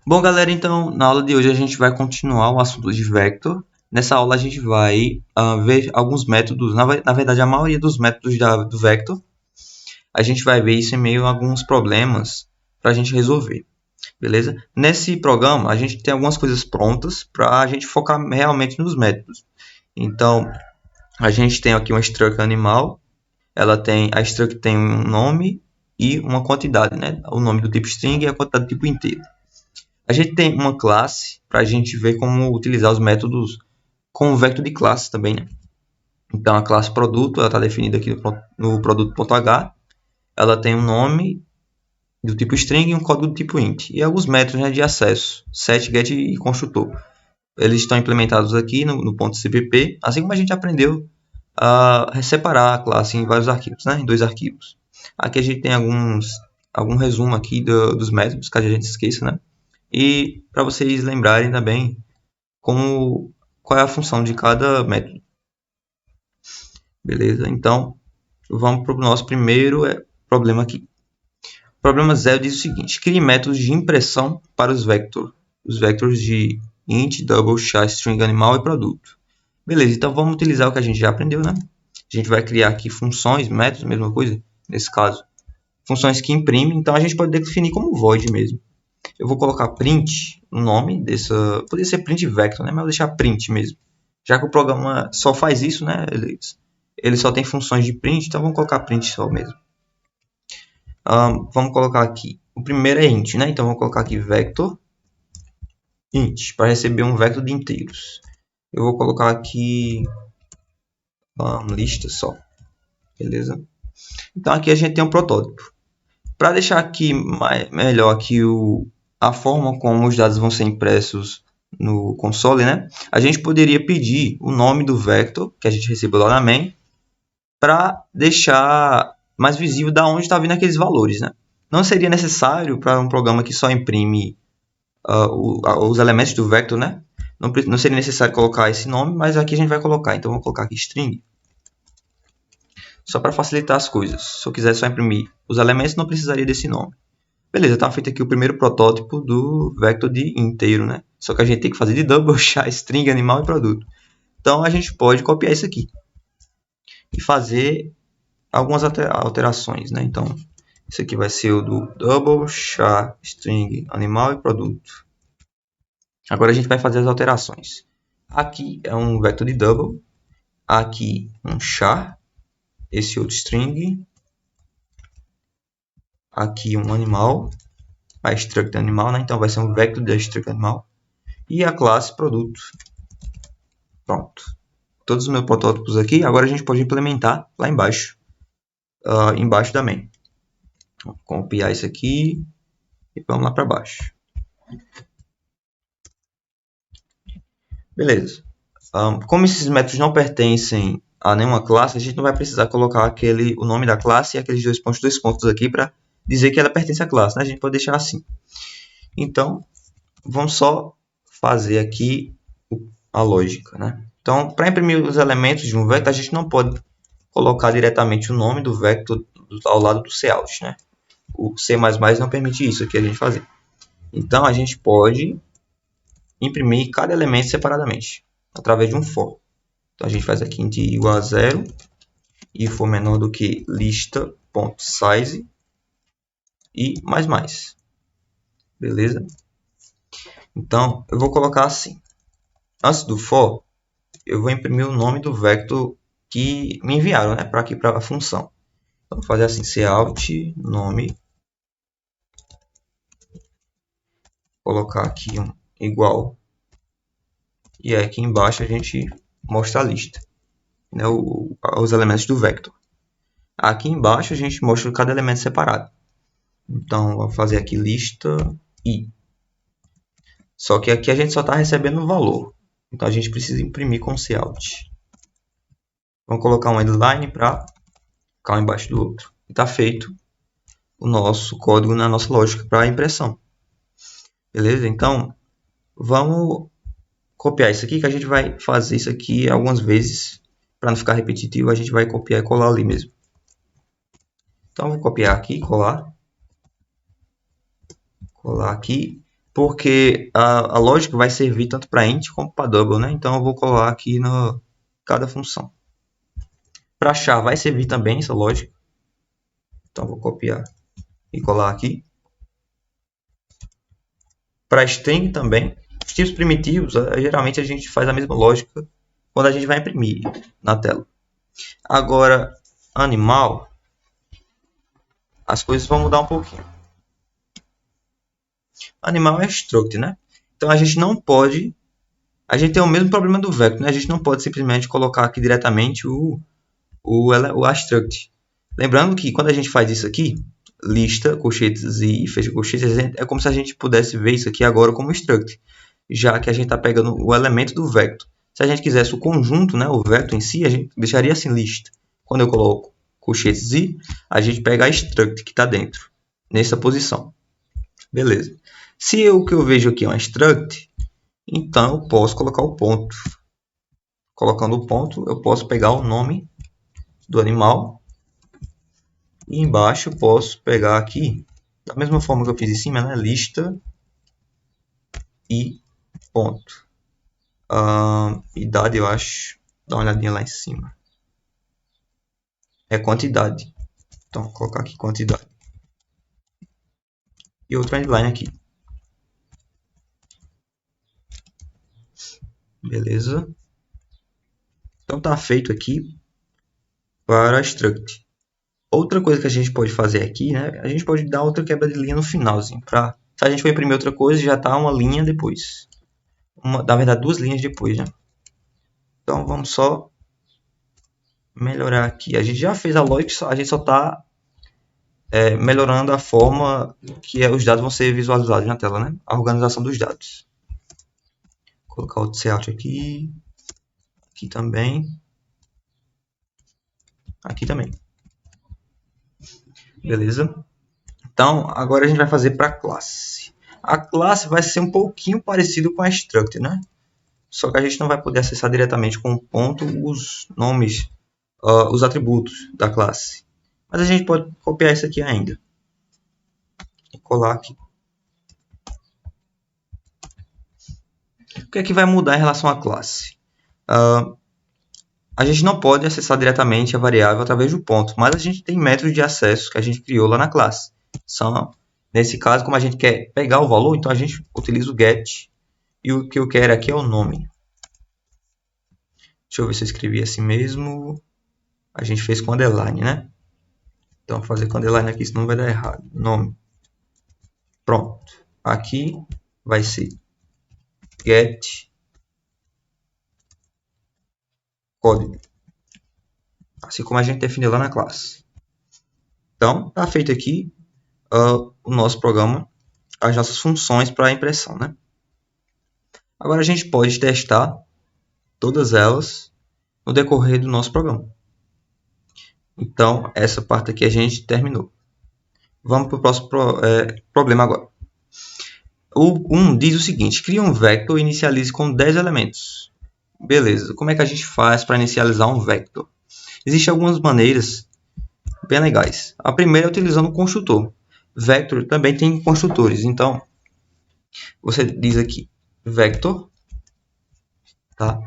Bom, galera, então na aula de hoje a gente vai continuar o assunto de vector. Nessa aula a gente vai ver alguns métodos, na verdade a maioria dos métodos do vector. A gente vai ver isso em meio a alguns problemas para a gente resolver, beleza? Nesse programa a gente tem algumas coisas prontas para a gente focar realmente nos métodos. Então a gente tem aqui uma struct animal, a struct tem um nome e uma quantidade, né? O nome do tipo string e a quantidade do tipo inteiro. A gente tem uma classe para a gente ver como utilizar os métodos com o vector de classe também, né? Então a classe produto está definida aqui no produto.h. Ela tem um nome do tipo string e um código do tipo int. E alguns métodos, né, de acesso, set, get e construtor. Eles estão implementados aqui no ponto .cpp, assim como a gente aprendeu a separar a classe em vários arquivos, né, em dois arquivos. Aqui a gente tem algum resumo aqui dos métodos, caso a gente esqueça, né? E para vocês lembrarem também qual é a função de cada método. Beleza? Então, vamos para o nosso primeiro problema aqui. O problema 0 diz o seguinte: crie métodos de impressão para os vectors de int, double, char, string, animal e produto. Beleza, então vamos utilizar o que a gente já aprendeu, né? A gente vai criar aqui funções, métodos, mesma coisa, nesse caso. Funções que imprimem, então a gente pode definir como void mesmo. Eu vou colocar print no nome dessa. Poderia ser print vector, né? Mas eu vou deixar print mesmo. Já que o programa só faz isso, né? Ele só tem funções de print, então vamos colocar print só mesmo. Vamos colocar aqui. O primeiro é int, né? Então vamos colocar aqui vector int para receber um vector de inteiros. Eu vou colocar aqui lista só. Beleza? Então aqui a gente tem um protótipo. Para deixar aqui melhor aqui a forma como os dados vão ser impressos no console, né? A gente poderia pedir o nome do vector que a gente recebeu lá na main para deixar mais visível da onde está vindo aqueles valores, né? Não seria necessário para um programa que só imprime os elementos do vector, né? Não seria necessário colocar esse nome, mas aqui a gente vai colocar. Então vou colocar aqui string, só para facilitar as coisas. Se eu quiser só imprimir os elementos, não precisaria desse nome. Beleza, está feito aqui o primeiro protótipo do vector de inteiro, né? Só que a gente tem que fazer de double, char, string, animal e produto. Então a gente pode copiar isso aqui e fazer algumas alterações, né? Então isso aqui vai ser o do double, char, string, animal e produto. Agora a gente vai fazer as alterações. Aqui é um vector de double, aqui um char, esse outro string, aqui um animal, a struct animal, né? Então vai ser um vector da struct animal, e a classe produto. Pronto. Todos os meus protótipos aqui. Agora a gente pode implementar lá embaixo, embaixo da main. Vou copiar isso aqui e vamos lá para baixo. Beleza. Como esses métodos não pertencem a nenhuma classe, a gente não vai precisar colocar o nome da classe e aqueles dois pontos aqui para dizer que ela pertence à classe, né? A gente pode deixar assim. Então, vamos só fazer aqui a lógica, né? Então, para imprimir os elementos de um vector, a gente não pode colocar diretamente o nome do vector ao lado do cout, né? O C++ não permite isso aqui a gente fazer. Então, a gente pode imprimir cada elemento separadamente, através de um for. Então, a gente faz aqui int igual a 0 e for menor do que lista.size e mais. Beleza? Então, eu vou colocar assim. Antes do for, eu vou imprimir o nome do vector que me enviaram, né, para aqui para a função. Então, vou fazer assim, cout nome, colocar aqui um igual, e aí aqui embaixo a gente mostra a lista, né, os elementos do vector. Aqui embaixo a gente mostra cada elemento separado. Então, vou fazer aqui lista i. Só que aqui a gente só está recebendo o valor. Então, a gente precisa imprimir com cout. Vamos colocar um endline para ficar um embaixo do outro. E está feito o nosso código na nossa lógica para a impressão. Beleza? Então, vamos copiar isso aqui, que a gente vai fazer isso aqui algumas vezes. Para não ficar repetitivo, a gente vai copiar e colar ali mesmo. Então, vou copiar aqui, colar aqui. porque a lógica vai servir tanto para int como para double, né? Então eu vou colar aqui no cada função. Para char vai servir também essa lógica. Então eu vou copiar e colar aqui. Para string também. Os tipos primitivos, geralmente a gente faz a mesma lógica quando a gente vai imprimir na tela. Agora, animal, as coisas vão mudar um pouquinho. Animal é struct, né? Então a gente não pode... A gente tem o mesmo problema do vector, né? A gente não pode simplesmente colocar aqui diretamente o struct. Lembrando que quando a gente faz isso aqui, lista, colchetes e fecha colchetes, é como se a gente pudesse ver isso aqui agora como struct, já que a gente está pegando o elemento do vector. Se a gente quisesse o conjunto, né, o vector em si, a gente deixaria assim lista. Quando eu coloco colchetes i, a gente pega a struct que está dentro, nessa posição. Beleza. Se o que eu vejo aqui é um struct, então eu posso colocar o ponto. Colocando o ponto, eu posso pegar o nome do animal. E embaixo eu posso pegar aqui, da mesma forma que eu fiz em cima, né? Lista e ponto. Idade, eu acho. Dá uma olhadinha lá em cima. É quantidade. Então, vou colocar aqui quantidade. E outra line aqui. Beleza. Então, tá feito aqui para struct. Outra coisa que a gente pode fazer aqui, né? A gente pode dar outra quebra de linha no finalzinho. Se a gente for imprimir outra coisa, já está uma linha depois. Na verdade, duas linhas depois, né? Então, vamos só melhorar aqui. A gente já fez a lógica, a gente só está melhorando a forma que os dados vão ser visualizados na tela, né? A organização dos dados. Vou colocar o layout aqui. Aqui também. Aqui também. Beleza? Então, agora a gente vai fazer para a classe. A classe vai ser um pouquinho parecido com a struct, né? Só que a gente não vai poder acessar diretamente com o ponto os nomes, os atributos da classe. Mas a gente pode copiar isso aqui ainda. E colar aqui. O que é que vai mudar em relação à classe? A gente não pode acessar diretamente a variável através do ponto, mas a gente tem métodos de acesso que a gente criou lá na classe. Nesse caso, como a gente quer pegar o valor, então a gente utiliza o get. E o que eu quero aqui é o nome. Deixa eu ver se eu escrevi assim mesmo. A gente fez com underline, né? Então, vou fazer com underline aqui, senão vai dar errado. Nome. Pronto. Aqui vai ser get código. Assim como a gente definiu lá na classe. Então, está feito aqui o nosso programa, as nossas funções para a impressão, né? Agora a gente pode testar todas elas no decorrer do nosso programa. Então, essa parte aqui a gente terminou. Vamos para o próximo problema agora. O 1 diz o seguinte: cria um vector e inicialize com 10 elementos. Beleza, como é que a gente faz para inicializar um vector? Existem algumas maneiras bem legais. A primeira é utilizando o construtor. Vector também tem construtores, então você diz aqui vector, tá?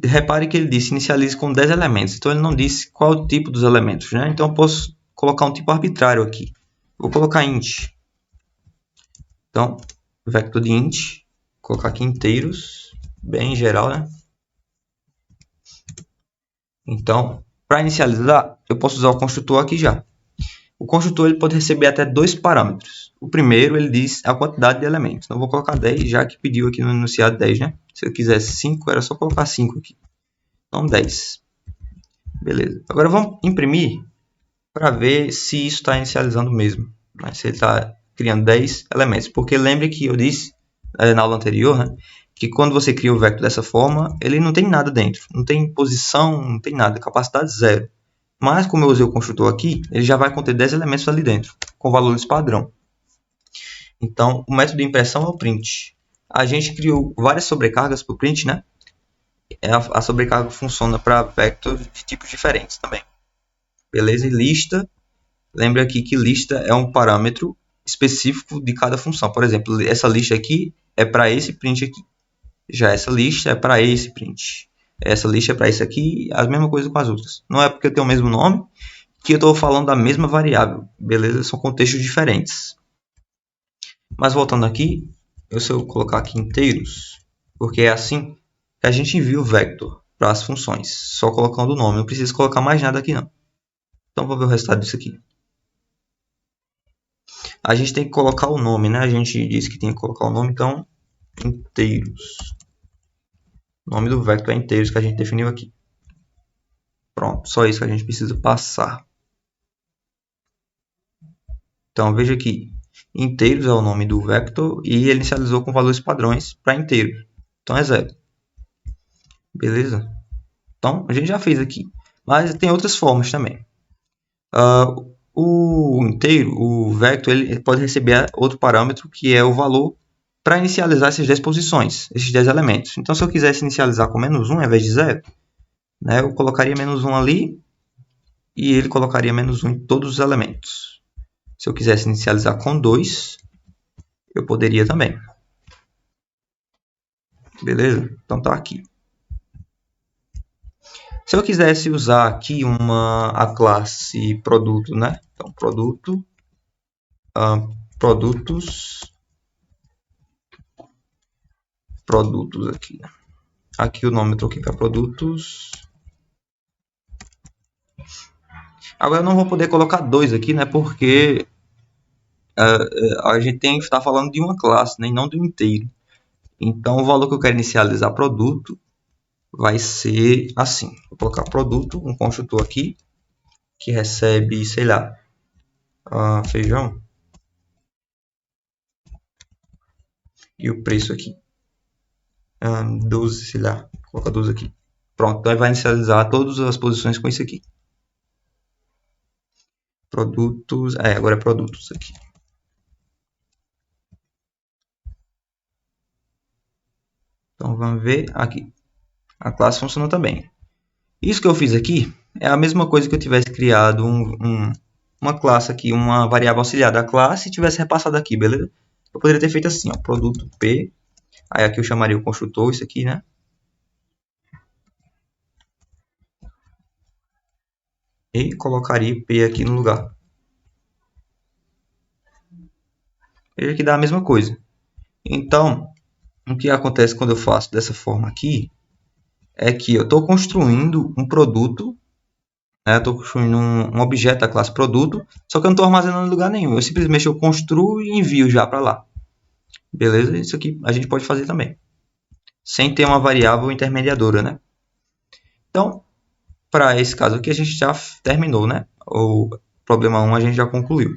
Repare que ele disse inicialize com 10 elementos, então ele não disse qual é o tipo dos elementos, né? Então eu posso colocar um tipo arbitrário aqui. Vou colocar int. Então, vector de int, vou colocar aqui inteiros, bem geral, né? Então, para inicializar, eu posso usar o construtor aqui já. O construtor ele pode receber até dois parâmetros. O primeiro, ele diz a quantidade de elementos. Então, eu vou colocar 10, já que pediu aqui no enunciado 10, né? Se eu quisesse 5, era só colocar 5 aqui. Então, 10. Beleza. Agora, vamos imprimir para ver se isso está inicializando mesmo. Né? Se ele está criando 10 elementos. Porque lembre que eu disse na aula anterior, né? Que quando você cria o vector dessa forma, ele não tem nada dentro. Não tem posição, não tem nada. Capacidade zero. Mas, como eu usei o construtor aqui, ele já vai conter 10 elementos ali dentro, com valores padrão. Então, o método de impressão é o print. A gente criou várias sobrecargas para o print, né? A sobrecarga funciona para vectores de tipos diferentes também. Beleza? E lista. Lembra aqui que lista é um parâmetro específico de cada função. Por exemplo, essa lista aqui é para esse print aqui. Já essa lista é para esse print. Essa lista é para esse aqui, a mesma coisa com as outras. Não é porque eu tenho o mesmo nome que eu estou falando da mesma variável, beleza? São contextos diferentes. Mas voltando aqui, se eu colocar aqui inteiros, porque é assim que a gente envia o vector para as funções, só colocando o nome. Não preciso colocar mais nada aqui não. Então vou ver o resultado disso aqui. A gente tem que colocar o nome, né? A gente disse que tem que colocar o nome, então inteiros. O nome do vector é inteiros que a gente definiu aqui. Pronto, só isso que a gente precisa passar. Então veja aqui, inteiros é o nome do vector e ele inicializou com valores padrões para inteiros. Então é 0. Beleza? Então a gente já fez aqui. Mas tem outras formas também. O inteiro, o vector, ele pode receber outro parâmetro que é o valor para inicializar essas 10 posições, esses 10 elementos. Então se eu quisesse inicializar com menos 1 ao invés de 0, né, eu colocaria menos 1 ali e ele colocaria menos 1 em todos os elementos. Se eu quisesse inicializar com 2, eu poderia também. Beleza? Então tá aqui. Se eu quisesse usar aqui a classe produto, né? Então produto, produtos aqui. Aqui o nome eu troquei para produtos. Agora eu não vou poder colocar 2 aqui, né? Porque a gente tem que estar falando de uma classe, né? E não de um inteiro. Então o valor que eu quero inicializar produto vai ser assim. Vou colocar produto, um construtor aqui, que recebe, sei lá, feijão. E o preço aqui. 12, sei lá. Vou colocar 12 aqui. Pronto, então vai inicializar todas as posições com isso aqui. Produtos, agora é produtos aqui. Então vamos ver aqui. A classe funcionou também. Isso que eu fiz aqui é a mesma coisa que eu tivesse criado uma classe aqui, uma variável auxiliar da classe e tivesse repassado aqui, beleza? Eu poderia ter feito assim, ó, produto P. Aí aqui eu chamaria o construtor, isso aqui, né? E colocaria P aqui no lugar. Veja que dá a mesma coisa. Então, o que acontece quando eu faço dessa forma aqui é que eu estou construindo um produto, né? Estou construindo um objeto da classe produto, só que eu não estou armazenando em lugar nenhum. Eu simplesmente construo e envio já para lá. Beleza? Isso aqui a gente pode fazer também. Sem ter uma variável intermediadora, né? Então, para esse caso aqui, a gente já terminou, né? O problema 1 a gente já concluiu.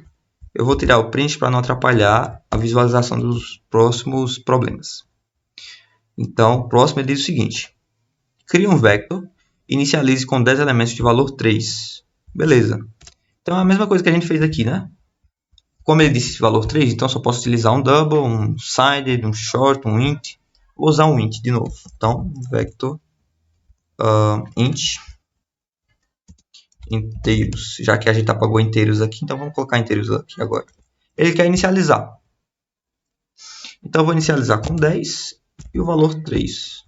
Eu vou tirar o print para não atrapalhar a visualização dos próximos problemas. Então, o próximo ele diz o seguinte. Crie um vector, inicialize com 10 elementos de valor 3. Beleza. Então, é a mesma coisa que a gente fez aqui, né? Como ele disse valor 3, então só posso utilizar um double, um sided, um short, um int. Vou usar um int de novo. Então, vector int inteiros, já que a gente apagou inteiros aqui, então vamos colocar inteiros aqui agora. Ele quer inicializar. Então, eu vou inicializar com 10 e o valor 3.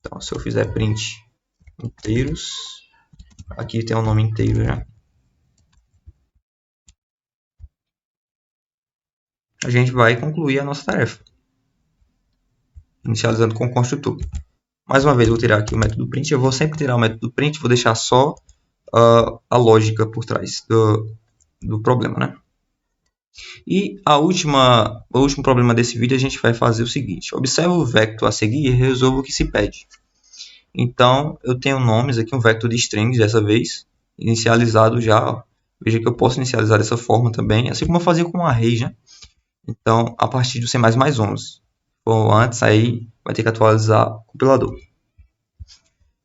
Então, se eu fizer print inteiros, aqui tem o nome inteiro já. A gente vai concluir a nossa tarefa. Inicializando com o construtor. Mais uma vez, vou tirar aqui o método print. Eu vou sempre tirar o método print, vou deixar só a lógica por trás do problema, né? E o último problema desse vídeo a gente vai fazer o seguinte. Observe o vector a seguir e resolva o que se pede. Então, eu tenho nomes aqui, um vector de strings dessa vez, inicializado já. Ó. Veja que eu posso inicializar dessa forma também, assim como eu fazia com o array, né? Então, a partir do C++11. Bom, antes aí vai ter que atualizar o compilador.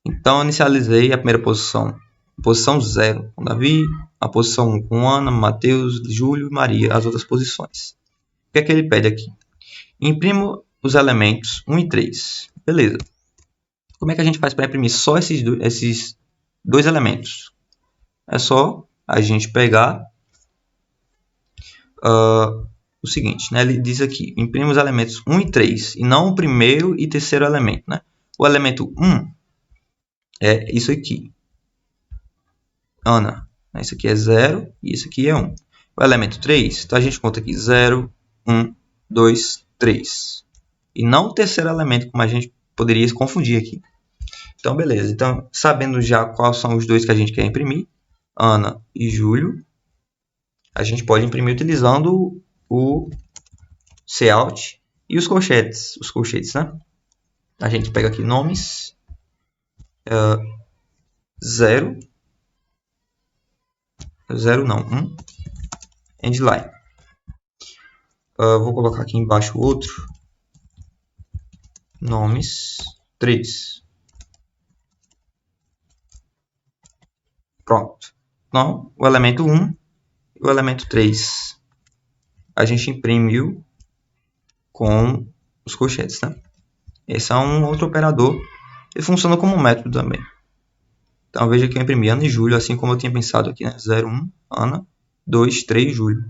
Então, eu inicializei a primeira posição. Posição 0 com Davi, a posição 1 com Ana, Matheus, Júlio e Maria, as outras posições. O que é que ele pede aqui? Imprimo os elementos 1 e 3. Beleza. Como é que a gente faz para imprimir só esses dois elementos? É só a gente pegar o seguinte, né? Ele diz aqui, imprime os elementos 1 e 3, e não o primeiro e terceiro elemento, né? O elemento 1 é isso aqui, Ana. Isso aqui é 0 e isso aqui é 1. O elemento 3, então a gente conta aqui 0, 1, 2, 3. E não o terceiro elemento, como a gente poderia se confundir aqui. Então, beleza. Então, sabendo já quais são os dois que a gente quer imprimir, Ana e Júlio, a gente pode imprimir utilizando o cout e os colchetes, né? A gente pega aqui nomes, 0, 0 não, 1, endline. Vou colocar aqui embaixo outro, nomes 3. Pronto. Então, o elemento 1 e o elemento 3 a gente imprimiu com os colchetes, né? Esse é um outro operador. Ele funciona como um método também. Então, veja que eu imprimi Ana e Júlio, assim como eu tinha pensado aqui, né? 0, 1, Ana, 2, 3, Júlio.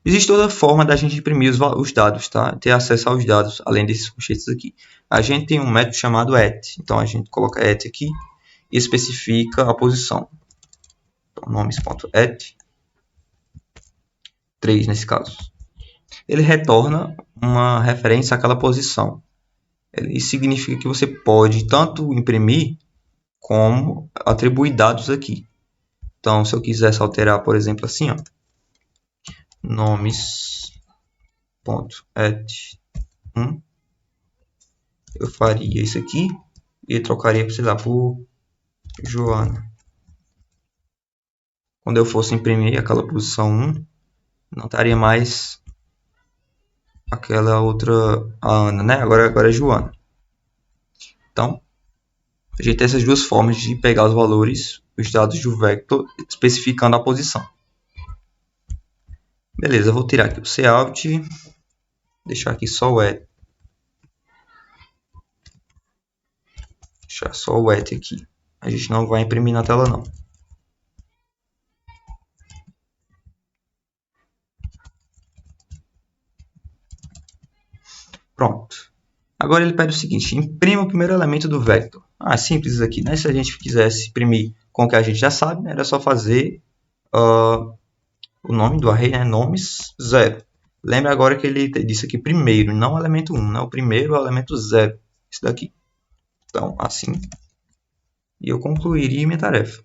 Existe outra forma da gente imprimir os dados, tá? Ter acesso aos dados, além desses colchetes aqui. A gente tem um método chamado at. Então, a gente coloca at aqui e especifica a posição. Então, nomes.at, 3 nesse caso. Ele retorna uma referência àquela posição. Isso significa que você pode tanto imprimir como atribuir dados aqui. Então, se eu quisesse alterar, por exemplo, assim, ó, nomes.at1, eu faria isso aqui e trocaria, sei lá, por Joana. Quando eu fosse imprimir aquela posição 1, não estaria mais aquela outra, a Ana, né? Agora é Joana. Então, a gente tem essas duas formas de pegar os valores, os dados do vector, especificando a posição. Beleza, eu vou tirar aqui o cout, deixar aqui só o at. Deixar só o at aqui. A gente não vai imprimir na tela não. Pronto. Agora ele pede o seguinte, imprima o primeiro elemento do vector. Simples aqui, né? Se a gente quisesse imprimir com o que a gente já sabe, né? Era só fazer o nome do array, né? Nomes 0. Lembra agora que ele disse aqui primeiro, não o elemento 1, né? O primeiro é o elemento 0. Esse daqui. Então, assim. E eu concluiria minha tarefa.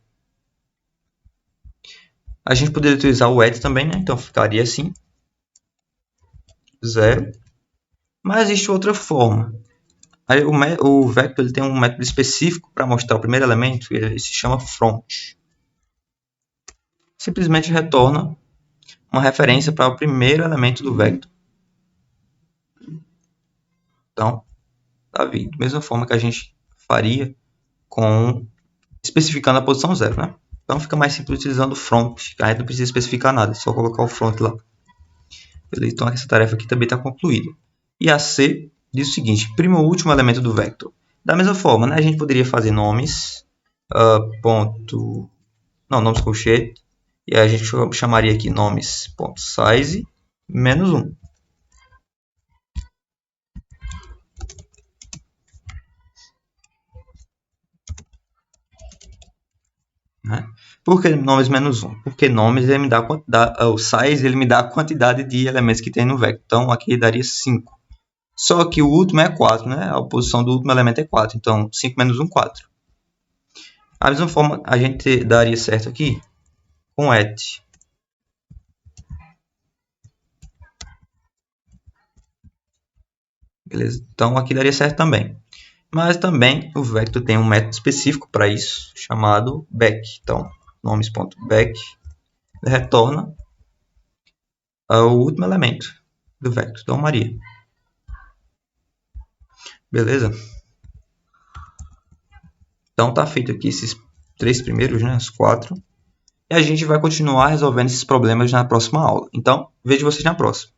A gente poderia utilizar o at também, né? Então ficaria assim. 0. Mas existe outra forma. Aí o vector ele tem um método específico para mostrar o primeiro elemento, ele se chama front. Simplesmente retorna uma referência para o primeiro elemento do vector. Então, da mesma forma que a gente faria com especificando a posição 0, né? Então fica mais simples utilizando o front, a gente não precisa especificar nada, é só colocar o front lá. Beleza? Então essa tarefa aqui também está concluída. E a C diz o seguinte, imprima o último elemento do vector. Da mesma forma, né, a gente poderia fazer nomes, nomes colchete, e a gente chamaria aqui nomes.size menos 1. Né? Por que nomes menos 1? Porque nomes ele me dá o size ele me dá a quantidade de elementos que tem no vector. Então aqui daria 5. Só que o último é 4, né? A posição do último elemento é 4. Então 5 menos 1, 4. Da mesma forma, a gente daria certo aqui com at. Beleza? Então aqui daria certo também. Mas também o vector tem um método específico para isso, chamado back. Então, nomes.back retorna o último elemento do vector. Então, Maria. Beleza? Então, tá feito aqui esses 3 primeiros, né? Os 4. E a gente vai continuar resolvendo esses problemas na próxima aula. Então, vejo vocês na próxima.